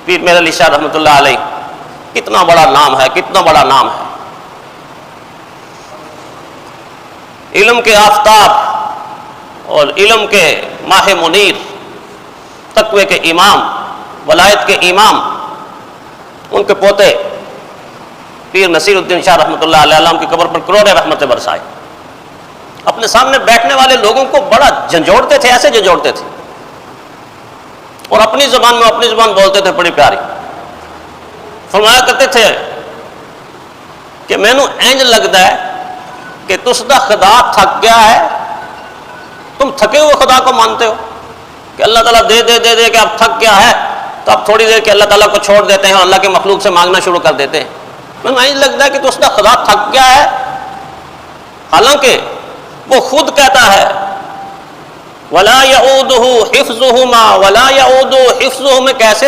پیر میر علی شاہ رحمۃ اللہ علیہ، کتنا بڑا نام ہے، کتنا بڑا نام ہے۔ علم کے آفتاب اور علم کے ماہ منیر، تقوی کے امام، ولایت کے امام، ان کے پوتے پیر نصیر الدین شاہ رحمۃ اللہ علیہ کی قبر پر کروڑیں رحمتیں برسائے۔ اپنے سامنے بیٹھنے والے لوگوں کو بڑا جھنجھوڑتے تھے، ایسے جھنجھوڑتے تھے، اور اپنی زبان میں اپنی زبان بولتے تھے بڑی پیاری۔ فرمایا کرتے تھے کہ مینوں انج لگتا ہے کہ تس دا خدا تھک گیا ہے، تم تھکے ہوئے خدا کو مانتے ہو کہ اللہ تعالیٰ دے دے دے دے کہ اب تھک گیا ہے، تو اب تھوڑی دیر کے اللہ تعالیٰ کو چھوڑ دیتے ہیں اور اللہ کے مخلوق سے مانگنا شروع کر دیتے ہیں۔ مینوں انج لگتا ہے کہ تس دا خدا تھک گیا ہے، حالانکہ وہ خود کہتا ہے وَلَا يَعُودُهُ حِفْظُهُمَا وَلَا يَعُودُ حِفْظُهُ، میں کیسے